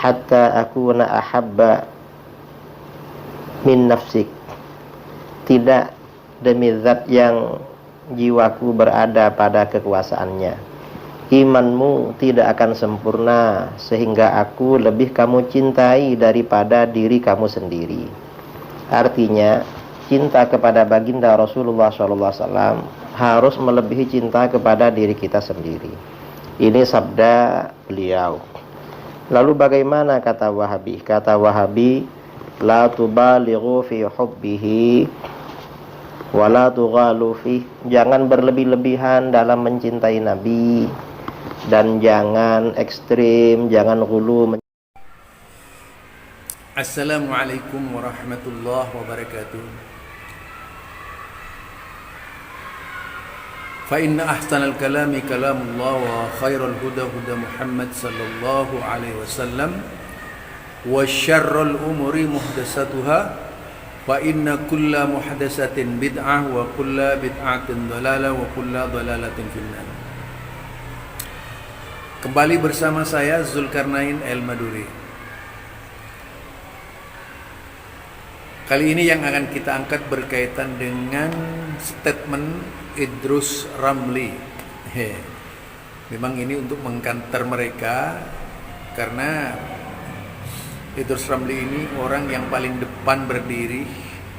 hatta akuna ahabba min nafsik. Tidak demi zat yang jiwaku berada pada kekuasaannya, imanmu tidak akan sempurna sehingga aku lebih kamu cintai daripada diri kamu sendiri. Artinya cinta kepada baginda Rasulullah SAW harus melebihi cinta kepada diri kita sendiri. Ini sabda beliau. Lalu bagaimana kata Wahabi? Kata Wahabi, la tubalighu fi hubbihi wa la tughalu fi. Jangan berlebih-lebihan dalam mencintai Nabi, dan jangan ekstrim, jangan ghulu. Assalamualaikum warahmatullahi wabarakatuh. Fa inna ahsanal kalami kalamullah wa khairal huda huda Muhammad sallallahu alaihi wasallam wa syarrul umuri muhdatsatuha fa inna kulla muhdatsatin bid'ah wa kulla bid'atin dhalalah wa kulla dhalalatin finnar. Kembali bersama saya Zulkarnain El-Maduri. Kali ini yang akan kita angkat berkaitan dengan statement Idrus Ramli. Memang ini untuk mengkanter mereka, karena Idrus Ramli ini orang yang paling depan berdiri,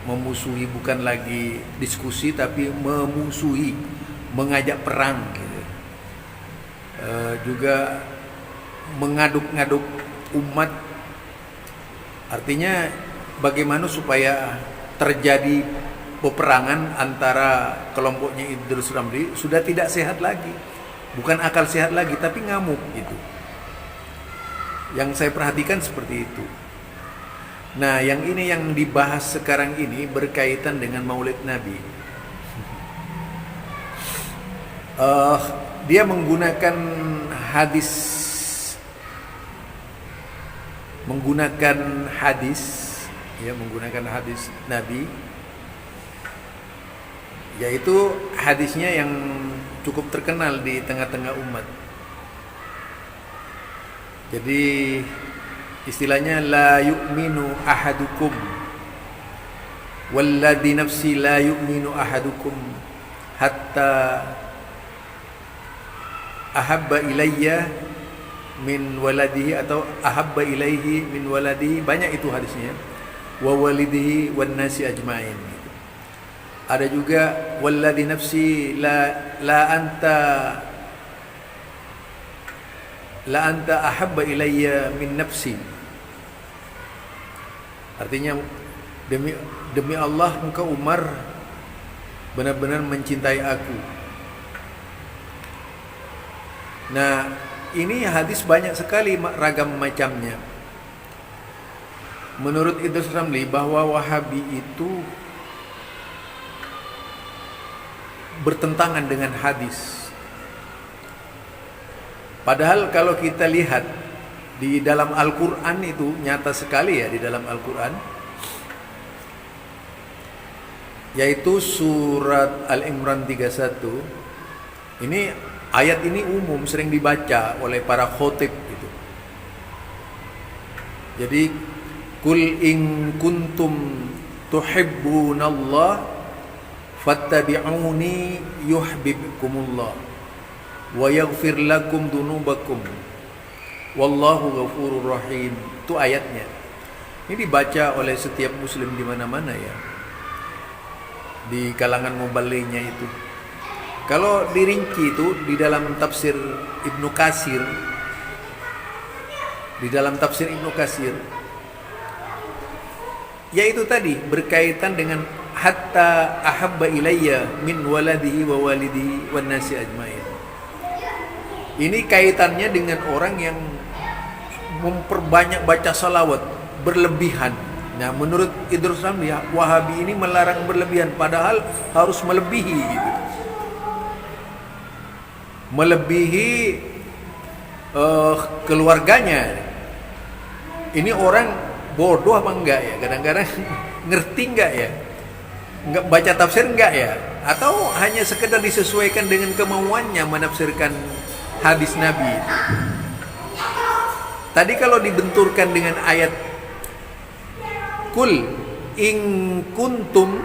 memusuhi, bukan lagi diskusi tapi memusuhi, mengajak perang gitu. Juga mengaduk-ngaduk umat. Artinya bagaimana supaya terjadi peperangan antara kelompoknya Idrus Ramli sudah tidak sehat lagi, bukan akal sehat lagi, tapi ngamuk gitu. Yang saya perhatikan seperti itu. Nah, yang ini yang dibahas sekarang ini berkaitan dengan Maulid Nabi. Dia menggunakan hadis Nabi, yaitu hadisnya yang cukup terkenal di tengah-tengah umat. Jadi istilahnya la yu'minu ahadukum walladzi nafsi la yu'minu ahadukum hatta ahabba ilayya min waladihi, atau ahabba ilaihi min waladihi, banyak itu hadisnya, wa walidihi wan nasi ajmain. Ada juga walladzi nafsi la anta ahabba ilayya min nafsi. Artinya demi Allah engkau Umar benar-benar mencintai aku. Nah, ini hadis banyak sekali ragam macamnya. Menurut Idrus Ramli bahwa Wahabi itu bertentangan dengan hadis. Padahal kalau kita lihat di dalam Al-Quran itu nyata sekali ya, di dalam Al-Quran, yaitu surat Al-Imran 31. Ini ayat ini umum, sering dibaca oleh para khotib gitu. Jadi kul in kuntum tuhibbunallah fattabi'uni yuhibbukumullah wa yaghfir lakum dunubakum wallahu ghafurur rahim. Itu ayatnya. Ini dibaca oleh setiap muslim di mana-mana ya, di kalangan mubalignya itu. Kalau dirinci itu di dalam tafsir Ibnu Katsir, yaitu tadi berkaitan dengan hatta ahabba ilayya min waladihi wa walidihi wan nasi ajmain. Ini kaitannya dengan orang yang memperbanyak baca salawat berlebihan. Nah, menurut Idrus Ramli, Wahabi ini melarang berlebihan, padahal harus melebihi gitu. Melebihi keluarganya. Ini orang bodoh apa enggak ya? Kadang-kadang ngerti enggak ya? Enggak baca tafsir enggak ya? Atau hanya sekedar disesuaikan dengan kemauannya menafsirkan hadis Nabi? Tadi kalau dibenturkan dengan ayat Kul in kuntum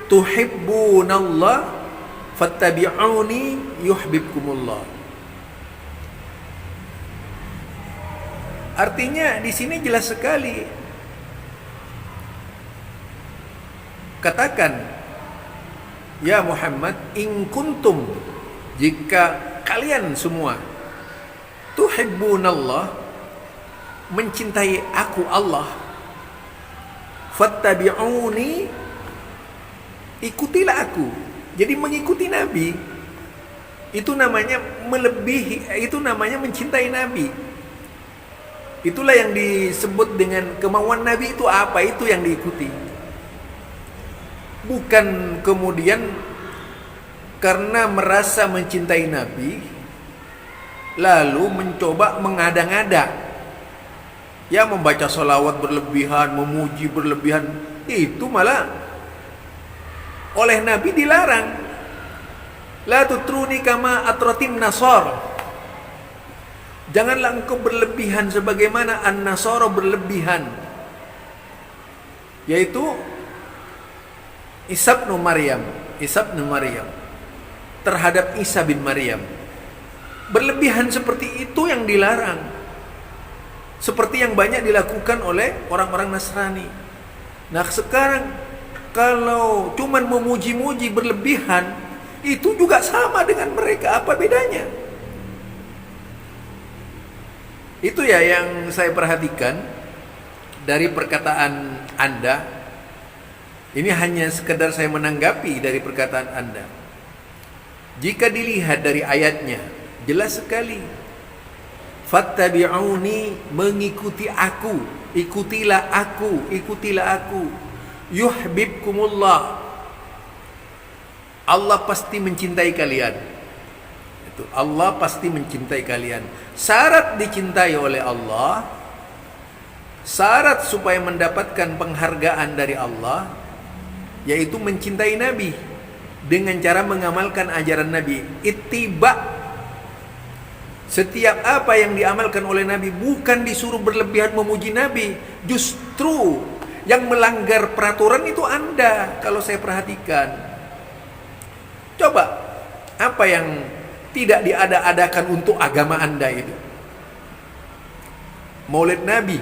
tuhibbunallah fattabi'uni yuhibbukumullah. Artinya di sini jelas sekali. Katakan, ya Muhammad, in kuntum, jika kalian semua tuhibbunallah, mencintai aku Allah, fattabi'uni, ikutilah aku. Jadi mengikuti Nabi itu namanya melebihi, itu namanya mencintai Nabi. Itulah yang disebut dengan kemauan Nabi itu apa, itu yang diikuti. Bukan kemudian karena merasa mencintai Nabi lalu mencoba mengada-ngada, ya membaca sholawat berlebihan, memuji berlebihan. Itu malah oleh Nabi dilarang. La tutruni kama atratin nasar. Janganlah engkau berlebihan sebagaimana an-nasara berlebihan, yaitu Isa bin Maryam terhadap Isa bin Maryam. Berlebihan seperti itu yang dilarang, seperti yang banyak dilakukan oleh orang-orang Nasrani. Nah sekarang kalau cuman memuji-muji berlebihan, itu juga sama dengan mereka. Apa bedanya? Itu ya yang saya perhatikan dari perkataan Anda. Ini hanya sekedar saya menanggapi dari perkataan Anda. Jika dilihat dari ayatnya, jelas sekali. Fattabi'uni, mengikuti aku, ikutilah aku, ikutilah aku. Yuhibbukumullah, Allah pasti mencintai kalian. Itu Allah pasti mencintai kalian. Syarat dicintai oleh Allah, syarat supaya mendapatkan penghargaan dari Allah, yaitu mencintai Nabi dengan cara mengamalkan ajaran Nabi. Ittiba, setiap apa yang diamalkan oleh Nabi, bukan disuruh berlebihan memuji Nabi. Justru yang melanggar peraturan itu Anda, kalau saya perhatikan. Coba, apa yang tidak diada-adakan untuk agama Anda itu? Maulid Nabi.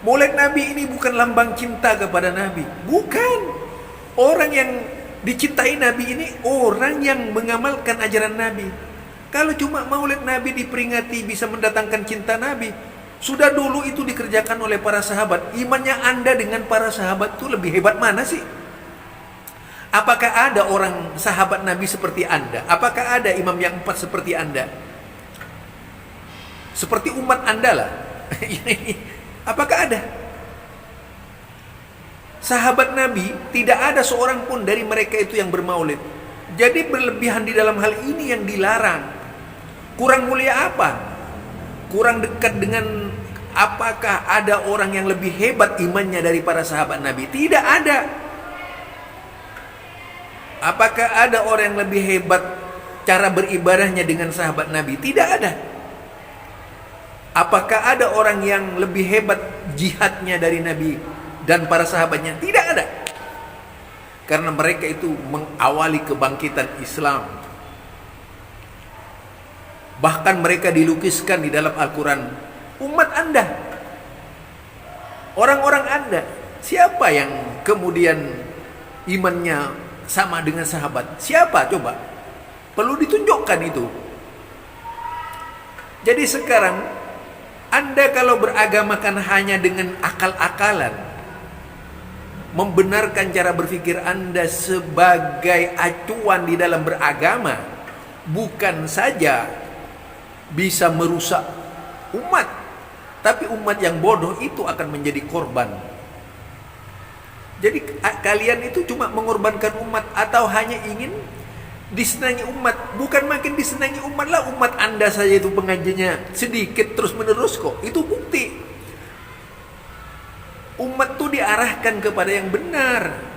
Maulid Nabi ini bukan lambang cinta kepada Nabi. Bukan. Orang yang dicintai Nabi ini orang yang mengamalkan ajaran Nabi. Kalau cuma maulid Nabi diperingati bisa mendatangkan cinta Nabi, sudah dulu itu dikerjakan oleh para sahabat. Imannya Anda dengan para sahabat itu lebih hebat mana sih? Apakah ada orang sahabat Nabi seperti Anda? Apakah ada imam yang 4 seperti Anda? Seperti umat Anda lah. Apakah ada? Sahabat Nabi, tidak ada seorang pun dari mereka itu yang bermaulid. Jadi berlebihan di dalam hal ini yang dilarang. Kurang mulia apa? Kurang dekat dengan, apakah ada orang yang lebih hebat imannya dari para sahabat Nabi? Tidak ada. Apakah ada orang yang lebih hebat cara beribadahnya dengan sahabat Nabi? Tidak ada. Apakah ada orang yang lebih hebat jihadnya dari Nabi dan para sahabatnya? Tidak ada. Karena mereka itu mengawali kebangkitan Islam. Bahkan mereka dilukiskan di dalam Al-Quran. Umat Anda, orang-orang Anda, siapa yang kemudian imannya sama dengan sahabat? Siapa coba? Perlu ditunjukkan itu. Jadi sekarang Anda kalau beragamakan hanya dengan akal-akalan, membenarkan cara berpikir Anda sebagai acuan di dalam beragama, bukan saja bisa merusak umat, tapi umat yang bodoh itu akan menjadi korban. Jadi kalian itu cuma mengorbankan umat atau hanya ingin disenangi umat. Bukan makin disenangi umat lah, umat Anda saja itu pengajiannya sedikit terus menerus kok. Itu bukti umat tuh diarahkan kepada yang benar.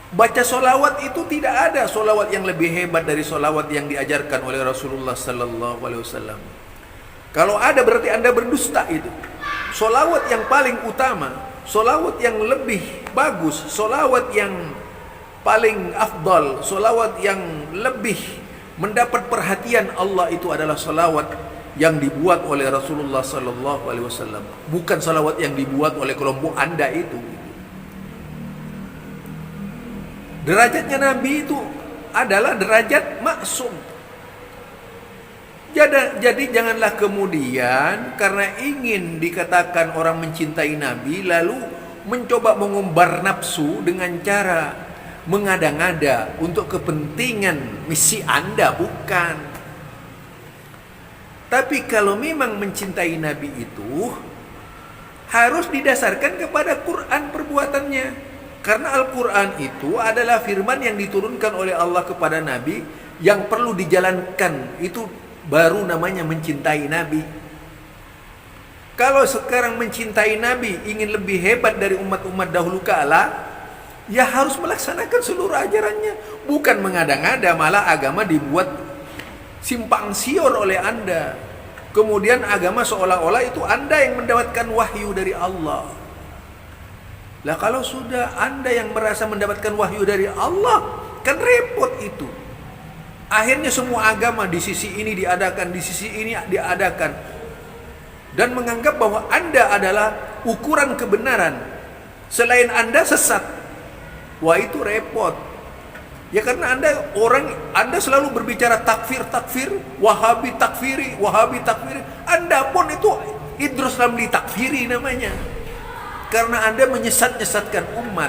Baca solawat itu tidak ada solawat yang lebih hebat dari solawat yang diajarkan oleh Rasulullah Sallallahu Alaihi Wasallam. Kalau ada berarti Anda berdusta itu. Solawat yang paling utama, solawat yang lebih bagus, solawat yang paling afdal, solawat yang lebih mendapat perhatian Allah itu adalah solawat yang dibuat oleh Rasulullah Sallallahu Alaihi Wasallam, bukan salawat yang dibuat oleh kelompok Anda itu. Derajatnya Nabi itu adalah derajat maksum. Jadi janganlah kemudian karena ingin dikatakan orang mencintai Nabi lalu mencoba mengumbar nafsu dengan cara mengada-ngada untuk kepentingan misi Anda, bukan. Tapi kalau memang mencintai Nabi itu harus didasarkan kepada Quran perbuatannya. Karena Al-Quran itu adalah firman yang diturunkan oleh Allah kepada Nabi yang perlu dijalankan. Itu baru namanya mencintai Nabi. Kalau sekarang mencintai Nabi ingin lebih hebat dari umat-umat dahulu kala, ya harus melaksanakan seluruh ajarannya. Bukan mengada-ngada, malah agama dibuat simpang siur oleh Anda. Kemudian agama seolah-olah itu Anda yang mendapatkan wahyu dari Allah. Lah kalau sudah Anda yang merasa mendapatkan wahyu dari Allah, kan repot itu. Akhirnya semua agama di sisi ini diadakan, di sisi ini diadakan. Dan menganggap bahwa Anda adalah ukuran kebenaran. Selain Anda sesat. Wah, itu repot. Ya karena Anda selalu berbicara takfir, Wahabi takfiri. Anda pun itu Idrus Ramli takfiri namanya. Karena Anda menyesat-nyesatkan umat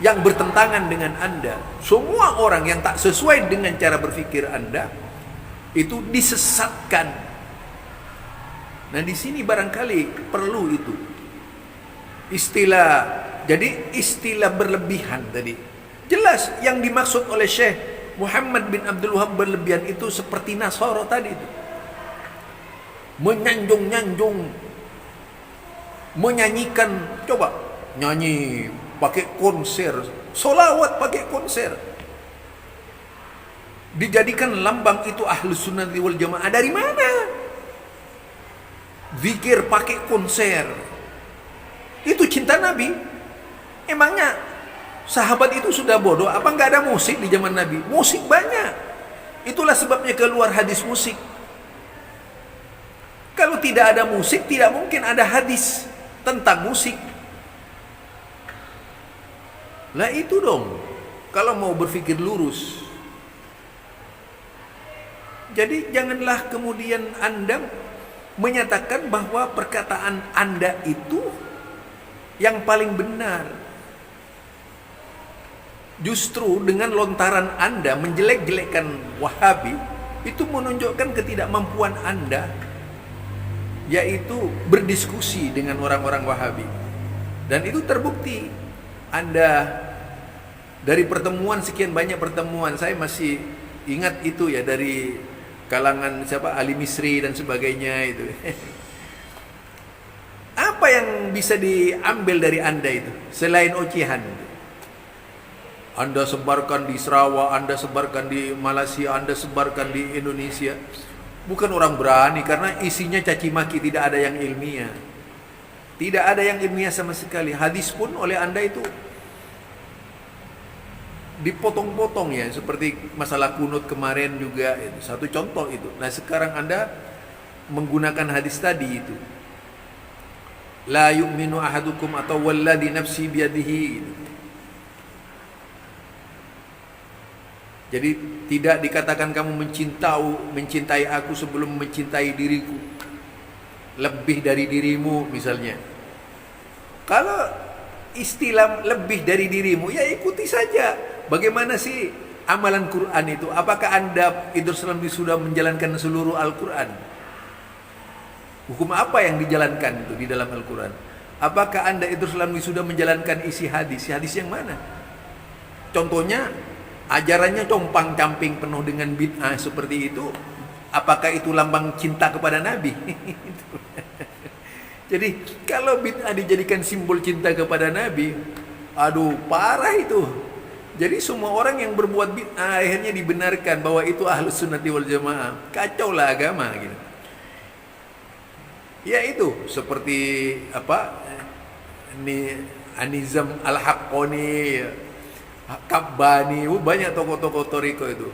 yang bertentangan dengan Anda. Semua orang yang tak sesuai dengan cara berpikir Anda itu disesatkan. Nah, di sini barangkali perlu itu istilah berlebihan tadi. Jelas yang dimaksud oleh Syekh Muhammad bin Abdul Wahab berlebihan itu seperti Nasara tadi itu. Menyanjung-nyanjung, menyanyikan, coba nyanyi pakai konser, solawat pakai konser, dijadikan lambang itu Ahlus Sunnah wal Jamaah. Dari mana? Zikir pakai konser, itu cinta Nabi? Emangnya sahabat itu sudah bodoh? Apa nggak ada musik di zaman Nabi? Musik banyak. Itulah sebabnya keluar hadis musik. Kalau tidak ada musik, tidak mungkin ada hadis tentang musik. Lah itu dong, kalau mau berpikir lurus. Jadi janganlah kemudian Anda menyatakan bahwa perkataan Anda itu yang paling benar. Justru dengan lontaran Anda menjelek-jelekkan Wahabi, itu menunjukkan ketidakmampuan Anda, yaitu berdiskusi dengan orang-orang Wahabi. Dan itu terbukti. Anda dari pertemuan, sekian banyak pertemuan, saya masih ingat itu ya, dari kalangan Ali Misri dan sebagainya itu. Apa yang bisa diambil dari Anda itu selain ocehan? Anda sebarkan di Sarawak, Anda sebarkan di Malaysia, Anda sebarkan di Indonesia. Bukan orang berani karena isinya caci maki, tidak ada yang ilmiah. Tidak ada yang ilmiah sama sekali. Hadis pun oleh Anda itu dipotong-potong ya, seperti masalah kunut kemarin juga itu. Satu contoh itu. Nah, sekarang Anda menggunakan hadis tadi itu. La yu'minu ahadukum atau walladhi nafsi biyadihi gitu. Jadi tidak dikatakan kamu mencintai aku sebelum mencintai diriku, lebih dari dirimu misalnya. Kalau istilah lebih dari dirimu, ya ikuti saja. Bagaimana sih amalan Quran itu? Apakah Anda Idrus Ramli sudah menjalankan seluruh Al-Quran? Hukum apa yang dijalankan itu di dalam Al-Quran? Apakah Anda Idrus Ramli sudah menjalankan isi hadis? Hadis yang mana? Contohnya ajarannya compang-camping penuh dengan bid'ah seperti itu. Apakah itu lambang cinta kepada Nabi? Jadi kalau bid'ah dijadikan simbol cinta kepada Nabi, aduh parah itu. Jadi semua orang yang berbuat bid'ah akhirnya dibenarkan bahwa itu Ahlus Sunnati wal Jamaah. Kacau lah agama gitu. Ya itu seperti apa ini Anizam Al-Haqqani, Kabbani, banyak tokoh-tokoh toriko itu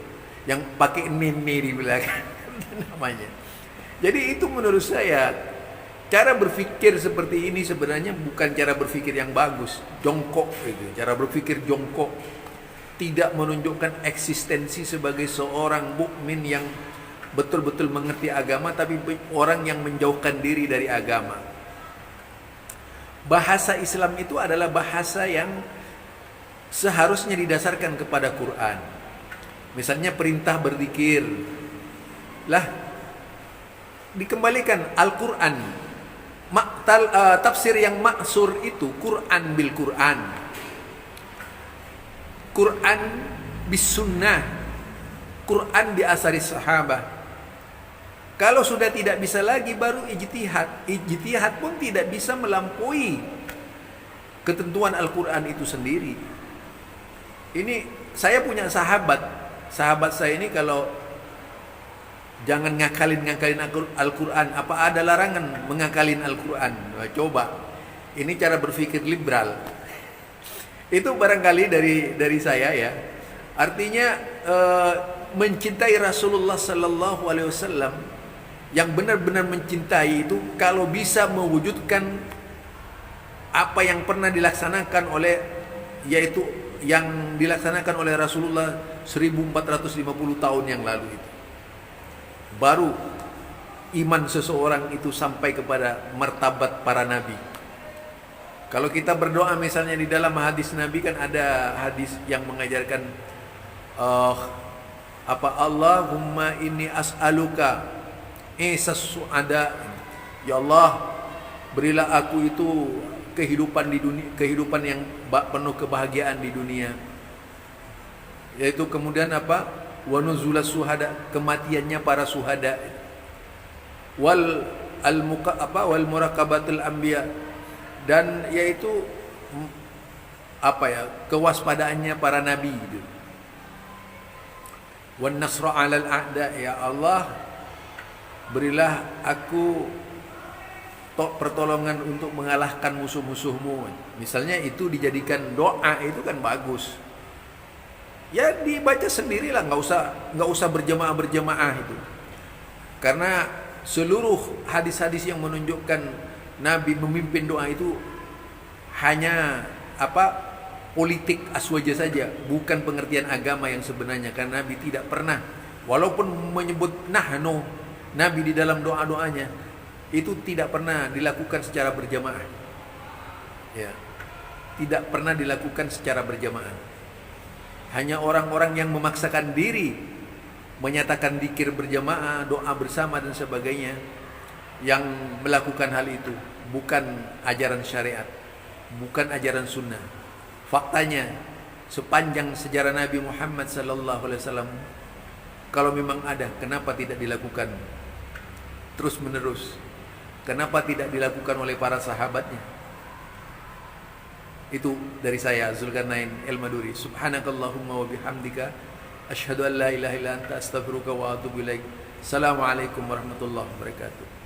yang pakai nini di belakang namanya. Jadi itu menurut saya cara berpikir seperti ini sebenarnya bukan cara berpikir yang bagus. Jongkok itu, cara berpikir jongkok tidak menunjukkan eksistensi sebagai seorang mukmin yang betul-betul mengerti agama, tapi orang yang menjauhkan diri dari agama. Bahasa Islam itu adalah bahasa yang seharusnya didasarkan kepada Quran. Misalnya perintah berzikir, lah dikembalikan Al-Quran. Tafsir yang maksur itu Quran bil Quran, Quran bis sunnah, Quran bi asari sahabah. Kalau sudah tidak bisa lagi baru ijtihad. Ijtihad pun tidak bisa melampaui ketentuan Al-Quran itu sendiri. Ini saya punya sahabat saya ini kalau jangan ngakalin Al-Quran, apa ada larangan mengakalin Al-Quran? Nah, coba, ini cara berpikir liberal. Itu barangkali dari saya ya. Artinya mencintai Rasulullah Sallallahu Alaihi Wasallam, yang benar-benar mencintai itu kalau bisa mewujudkan apa yang pernah dilaksanakan oleh, yaitu yang dilaksanakan oleh Rasulullah 1450 tahun yang lalu itu, baru iman seseorang itu sampai kepada martabat para nabi. Kalau kita berdoa misalnya di dalam hadis Nabi, kan ada hadis yang mengajarkan Allahumma inni as'aluka su'ada, ya Allah, berilah aku itu kehidupan di dunia, kehidupan yang penuh kebahagiaan di dunia. Yaitu kemudian apa? Wa nuzulas suhada, kematiannya para suhada. Wal muraqabatul anbiya, dan yaitu kewaspadaannya para nabi gitu. Wan nasra 'alal a'da, ya Allah, berilah aku pertolongan untuk mengalahkan musuh-musuhmu. Misalnya itu dijadikan doa, itu kan bagus. Ya dibaca sendirilah, nggak usah berjemaah itu. Karena seluruh hadis-hadis yang menunjukkan Nabi memimpin doa itu hanya politik aswaja saja, bukan pengertian agama yang sebenarnya. Karena Nabi tidak pernah, walaupun menyebut nahnu, Nabi di dalam doa-doanya itu tidak pernah dilakukan secara berjamaah. Ya, tidak pernah dilakukan secara berjamaah. Hanya orang-orang yang memaksakan diri menyatakan zikir berjamaah, doa bersama dan sebagainya yang melakukan hal itu. Bukan ajaran syariat, bukan ajaran sunnah. Faktanya sepanjang sejarah Nabi Muhammad SAW, kalau memang ada, kenapa tidak dilakukan terus menerus? Kenapa tidak dilakukan oleh para sahabatnya? Itu dari saya, Zulkarnain El-Maduri. Subhanakallahumma wa bihamdika, asyhadu an la ilaha illa anta, astaghfiruka wa atubu ilaik. Assalamualaikum warahmatullahi wabarakatuh.